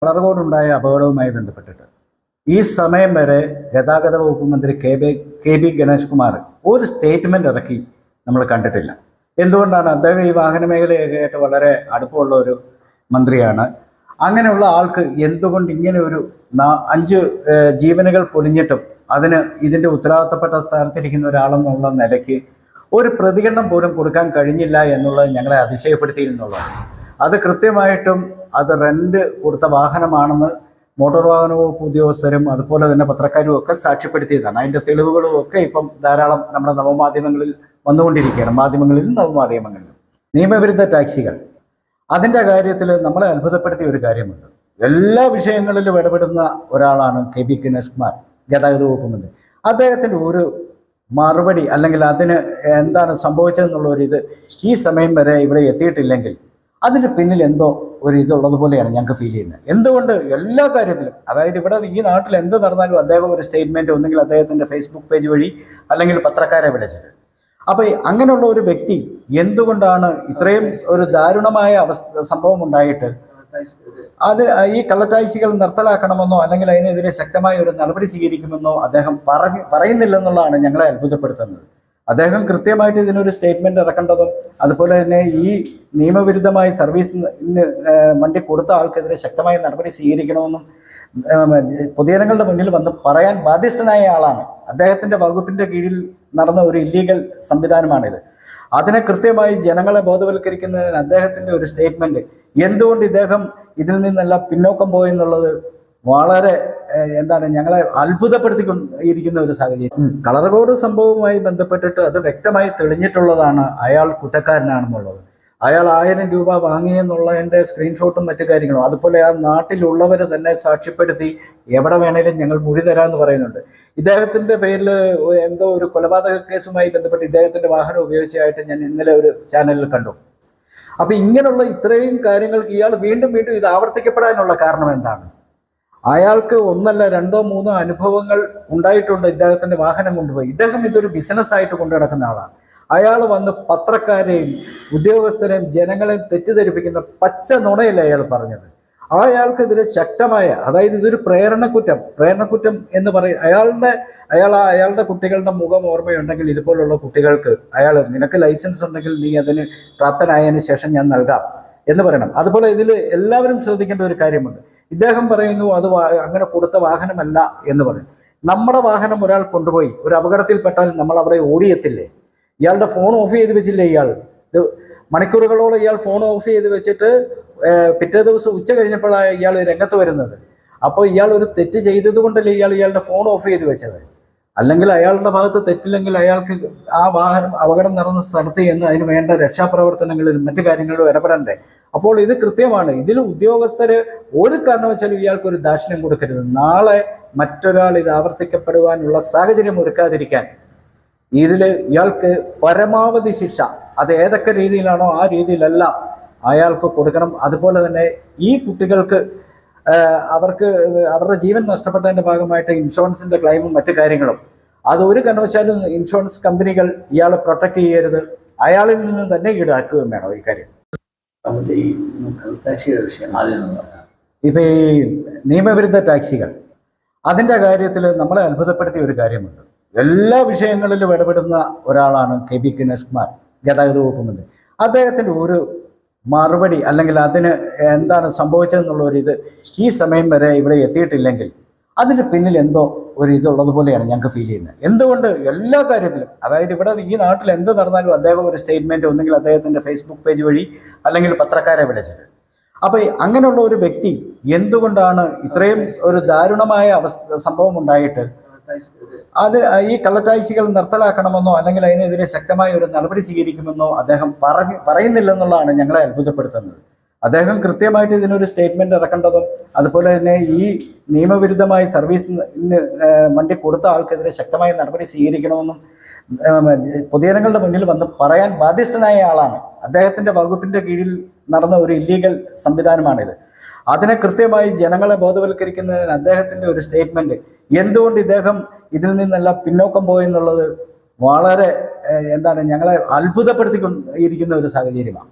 കളർകോടുണ്ടായ അപകടവുമായി ബന്ധപ്പെട്ടിട്ട് ഈ സമയം വരെ ഗതാഗത വകുപ്പ് മന്ത്രി കെ ബി ഗണേഷ് കുമാർ ഒരു സ്റ്റേറ്റ്മെന്റ് ഇറക്കി നമ്മൾ കണ്ടിട്ടില്ല. എന്തുകൊണ്ടാണ്? അദ്ദേഹം ഈ വാഹന മേഖലയായിട്ട് വളരെ അടുപ്പമുള്ള ഒരു മന്ത്രിയാണ്. അങ്ങനെയുള്ള ആൾക്ക് എന്തുകൊണ്ട് ഇങ്ങനെ ഒരു 5 ജീവനുകൾ പൊലിഞ്ഞിട്ടും അതിന് ഇതിൻ്റെ ഉത്തരവാദിത്തപ്പെട്ട സ്ഥാനത്തിരിക്കുന്ന ഒരാളെന്നുള്ള നിലയ്ക്ക് ഒരു പ്രതികരണം പോലും കൊടുക്കാൻ കഴിഞ്ഞില്ല എന്നുള്ളത് ഞങ്ങളെ അതിശയപ്പെടുത്തിയിരുന്നുള്ളതാണ്. അത് കൃത്യമായിട്ടും അത് റെന്റ് കൊടുത്ത വാഹനമാണെന്ന് മോട്ടോർ വാഹന വകുപ്പ് ഉദ്യോഗസ്ഥരും അതുപോലെ തന്നെ പത്രക്കാരും ഒക്കെ സാക്ഷ്യപ്പെടുത്തിയതാണ്. അതിൻ്റെ തെളിവുകളും ഒക്കെ ഇപ്പം ധാരാളം നമ്മുടെ നവമാധ്യമങ്ങളിൽ വന്നുകൊണ്ടിരിക്കുകയാണ്, മാധ്യമങ്ങളിലും നവമാധ്യമങ്ങളിലും. നിയമവിരുദ്ധ ടാക്സികൾ, അതിൻ്റെ കാര്യത്തിൽ നമ്മളെ അത്ഭുതപ്പെടുത്തിയ ഒരു കാര്യമുണ്ട്. എല്ലാ വിഷയങ്ങളിലും ഇടപെടുന്ന ഒരാളാണ് കെ ബി ഗണേഷ് കുമാർ, ഗതാഗത വകുപ്പ് മന്ത്രി. അദ്ദേഹത്തിൻ്റെ ഒരു മറുപടി അല്ലെങ്കിൽ അതിന് എന്താണ് സംഭവിച്ചതെന്നുള്ള ഒരു ഇത് ഈ സമയം വരെ ഇവിടെ എത്തിയിട്ടില്ലെങ്കിൽ അതിന് പിന്നിൽ എന്തോ ഒരു ഇതുള്ളതുപോലെയാണ് ഞങ്ങൾക്ക് ഫീൽ ചെയ്യുന്നത്. എന്തുകൊണ്ട് എല്ലാ കാര്യത്തിലും, അതായത് ഇവിടെ ഈ നാട്ടിൽ എന്ത് നടന്നാലും അദ്ദേഹം ഒരു സ്റ്റേറ്റ്മെൻറ്റ് ഒന്നെങ്കിൽ അദ്ദേഹത്തിൻ്റെ ഫേസ്ബുക്ക് പേജ് വഴി അല്ലെങ്കിൽ പത്രക്കാരെ വിളിച്ചിട്ട്. അപ്പോൾ അങ്ങനെയുള്ള ഒരു വ്യക്തി എന്തുകൊണ്ടാണ് ഇത്രയും ഒരു ദാരുണമായ സംഭവം ഉണ്ടായിട്ട് അത് ഈ കള്ളറ്റാക്സികൾ നിർത്തലാക്കണമെന്നോ അല്ലെങ്കിൽ അതിനെതിരെ ശക്തമായ ഒരു നടപടി സ്വീകരിക്കുമെന്നോ അദ്ദേഹം പറയുന്നില്ലെന്നുള്ളതാണ് ഞങ്ങളെ അത്ഭുതപ്പെടുത്തുന്നത്. അദ്ദേഹം കൃത്യമായിട്ട് ഇതിനൊരു സ്റ്റേറ്റ്മെന്റ് ഇറക്കേണ്ടതും അതുപോലെ തന്നെ ഈ നിയമവിരുദ്ധമായി സർവീസിന് വണ്ടി കൊടുത്ത ആൾക്കെതിരെ ശക്തമായ നടപടി സ്വീകരിക്കണമെന്നും പൊതുജനങ്ങളുടെ മുന്നിൽ വന്ന് പറയാൻ ബാധ്യസ്ഥനായ ആളാണ്. അദ്ദേഹത്തിൻ്റെ വകുപ്പിൻ്റെ കീഴിൽ നടന്ന ഒരു ഇല്ലീഗൽ സംവിധാനമാണിത്. അതിനെ കൃത്യമായി ജനങ്ങളെ ബോധവൽക്കരിക്കുന്നതിന് അദ്ദേഹത്തിൻ്റെ ഒരു സ്റ്റേറ്റ്മെന്റ് എന്തുകൊണ്ട് ഇദ്ദേഹം ഇതിൽ നിന്നെല്ലാം പിന്നോക്കം പോയെന്നുള്ളത് വളരെ ഞങ്ങളെ അത്ഭുതപ്പെടുത്തിക്കൊണ്ടിരിക്കുന്ന ഒരു സാഹചര്യം. കളർകോട് സംഭവവുമായി ബന്ധപ്പെട്ടിട്ട് അത് വ്യക്തമായി തെളിഞ്ഞിട്ടുള്ളതാണ് അയാൾ കുറ്റക്കാരനാണെന്നുള്ളത്. അയാൾ 1000 രൂപ വാങ്ങിയെന്നുള്ളതിൻ്റെ സ്ക്രീൻഷോട്ടും മറ്റു കാര്യങ്ങളും അതുപോലെ ആ നാട്ടിലുള്ളവർ തന്നെ സാക്ഷ്യപ്പെടുത്തി എവിടെ വേണേലും ഞങ്ങൾ മൊഴി തരാമെന്ന് പറയുന്നുണ്ട്. ഇദ്ദേഹത്തിൻ്റെ പേരിൽ എന്തോ ഒരു കൊലപാതക കേസുമായി ബന്ധപ്പെട്ട് ഇദ്ദേഹത്തിൻ്റെ വാഹനം ഉപയോഗിച്ചതായിട്ട് ഞാൻ ഇന്നലെ ഒരു ചാനലിൽ കണ്ടു. അപ്പം ഇങ്ങനെയുള്ള ഇത്രയും കാര്യങ്ങൾക്ക് ഇയാൾ വീണ്ടും വീണ്ടും ഇത് ആവർത്തിക്കപ്പെടാനുള്ള കാരണം എന്താണ്? അയാൾക്ക് 1 2 3 അനുഭവങ്ങൾ ഉണ്ടായിട്ടുണ്ട്. ഇദ്ദേഹത്തിൻ്റെ വാഹനം കൊണ്ടുപോയി ഇദ്ദേഹം ഇതൊരു ബിസിനസ്സായിട്ട് കൊണ്ടു നടക്കുന്ന ആളാണ്. അയാൾ വന്ന് പത്രക്കാരെയും ഉദ്യോഗസ്ഥരെയും ജനങ്ങളെയും തെറ്റിദ്ധരിപ്പിക്കുന്ന പച്ച നുണയല്ല അയാൾ പറഞ്ഞത്. അയാൾക്കെതിരെ ശക്തമായ, അതായത് ഇതൊരു പ്രേരണക്കുറ്റം എന്ന് പറയും. അയാളുടെ കുട്ടികളുടെ മുഖം ഓർമ്മയുണ്ടെങ്കിൽ ഇതുപോലുള്ള കുട്ടികൾക്ക് നിനക്ക് ലൈസൻസ് ഉണ്ടെങ്കിൽ നീ അതിന് പ്രാപ്തനായതിനു ശേഷം ഞാൻ നൽകാം എന്ന് പറയണം. അതുപോലെ ഇതിൽ എല്ലാവരും ശ്രദ്ധിക്കേണ്ട ഒരു കാര്യമുണ്ട്. ഇദ്ദേഹം പറയുന്നു അത് അങ്ങനെ കൊടുത്ത വാഹനമല്ല എന്ന് പറയും. നമ്മുടെ വാഹനം ഒരാൾ കൊണ്ടുപോയി ഒരു അപകടത്തിൽപ്പെട്ടാൽ നമ്മൾ അവിടെ ഓടിയെത്തില്ലേ? ഇയാളുടെ ഫോൺ ഓഫ് ചെയ്ത് വെച്ചില്ലേ? മണിക്കൂറുകളോളം ഇയാൾ ഫോൺ ഓഫ് ചെയ്ത് വെച്ചിട്ട് പിറ്റേ ദിവസം ഉച്ച കഴിഞ്ഞപ്പോഴാണ് ഇയാൾ രംഗത്ത് വരുന്നത്. അപ്പോൾ ഇയാൾ ഒരു തെറ്റ് ചെയ്തത് കൊണ്ടല്ലേ ഇയാളുടെ ഫോൺ ഓഫ് ചെയ്ത് വെച്ചത്. അല്ലെങ്കിൽ അയാളുടെ ഭാഗത്ത് തെറ്റില്ലെങ്കിൽ അയാൾക്ക് ആ വാഹനം അപകടം നടന്ന സ്ഥലത്ത് ചെന്ന് അതിന് വേണ്ട രക്ഷാപ്രവർത്തനങ്ങളിലും മറ്റു കാര്യങ്ങളിലും ഇടപെടണ്ടേ? അപ്പോൾ ഇത് കൃത്യമാണ്. ഇതിൽ ഉദ്യോഗസ്ഥര് ഒരു കാരണവശാലും ഇയാൾക്കൊരു ദാക്ഷിണ്യം കൊടുക്കരുത്. നാളെ മറ്റൊരാൾ ഇത് ആവർത്തിക്കപ്പെടുവാനുള്ള സാഹചര്യം ഒരുക്കാതിരിക്കാൻ ഇയാൾക്ക് പരമാവധി ശിക്ഷ അത് ഏതൊക്കെ രീതിയിലാണോ ആ രീതിയിലെല്ലാം അയാൾക്ക് കൊടുക്കണം. അതുപോലെ തന്നെ ഈ കുട്ടികൾക്ക് അവർക്ക് അവരുടെ ജീവൻ നഷ്ടപ്പെട്ടതിൻ്റെ ഭാഗമായിട്ട് ഇൻഷുറൻസിൻ്റെ ക്ലെയിമും മറ്റു കാര്യങ്ങളും അത് ഒരു കാരണവശാലും ഇൻഷുറൻസ് കമ്പനികൾ ഇയാളെ പ്രൊട്ടക്ട് ചെയ്യരുത്, അയാളിൽ നിന്ന് തന്നെ ഈടാക്കുകയും വേണം ഈ കാര്യം. ഇപ്പം ഈ നിയമവിരുദ്ധ ടാക്സികൾ, അതിൻ്റെ കാര്യത്തിൽ നമ്മളെ അത്ഭുതപ്പെടുത്തിയ ഒരു കാര്യമുണ്ട്. എല്ലാ വിഷയങ്ങളിലും ഇടപെടുന്ന ഒരാളാണ് കെ ബി ഗണേഷ് കുമാർ, ഗതാഗത വകുപ്പ് മന്ത്രി. അദ്ദേഹത്തിൻ്റെ ഒരു മറുപടി അല്ലെങ്കിൽ അതിന് സംഭവിച്ചതെന്നുള്ള ഒരു ഇത് ഈ സമയം വരെ ഇവിടെ എത്തിയിട്ടില്ലെങ്കിൽ അതിന് പിന്നിൽ എന്തോ ഒരു ഇതുള്ളതുപോലെയാണ് ഞങ്ങൾക്ക് ഫീൽ ചെയ്യുന്നത്. എന്തുകൊണ്ട്? എല്ലാ കാര്യത്തിലും, അതായത് ഇവിടെ ഈ നാട്ടിൽ എന്ത് നടന്നാലും അദ്ദേഹം ഒരു സ്റ്റേറ്റ്മെൻറ്റ് ഒന്നെങ്കിൽ അദ്ദേഹത്തിൻ്റെ ഫേസ്ബുക്ക് പേജ് വഴി അല്ലെങ്കിൽ പത്രക്കാരെ വിളിച്ചിട്ട്. അപ്പോൾ അങ്ങനെയുള്ള ഒരു വ്യക്തി എന്തുകൊണ്ടാണ് ഇത്രയും ഒരു ദാരുണമായ സംഭവം ഉണ്ടായിട്ട് അത് ഈ കള്ളറ്റാക്സികൾ നിർത്തലാക്കണമെന്നോ അല്ലെങ്കിൽ അതിനെതിരെ ശക്തമായ ഒരു നടപടി സ്വീകരിക്കുമെന്നോ അദ്ദേഹം പറയുന്നില്ലെന്നുള്ളതാണ് ഞങ്ങളെ അത്ഭുതപ്പെടുത്തുന്നത്. അദ്ദേഹം കൃത്യമായിട്ട് ഇതിനൊരു സ്റ്റേറ്റ്മെന്റ് ഇറക്കേണ്ടതും അതുപോലെ തന്നെ ഈ നിയമവിരുദ്ധമായി സർവീസിന് വണ്ടി കൊടുത്ത ആൾക്കെതിരെ ശക്തമായ നടപടി സ്വീകരിക്കണമെന്നും പൊതുജനങ്ങളുടെ മുന്നിൽ വന്ന് പറയാൻ ബാധ്യസ്ഥനായ ആളാണ്. അദ്ദേഹത്തിൻ്റെ വകുപ്പിൻ്റെ കീഴിൽ നടന്ന ഒരു ഇല്ലീഗൽ സംവിധാനമാണിത്. അതിനെ കൃത്യമായി ജനങ്ങളെ ബോധവൽക്കരിക്കുന്നതിന് അദ്ദേഹത്തിൻ്റെ ഒരു സ്റ്റേറ്റ്മെന്റ് എന്തുകൊണ്ട് ഇദ്ദേഹം ഇതിൽ നിന്നെല്ലാം പിന്നോക്കം പോയെന്നുള്ളത് വളരെ ഞങ്ങളെ അത്ഭുതപ്പെടുത്തിക്കൊണ്ടിരിക്കുന്ന ഒരു സാഹചര്യമാണ്.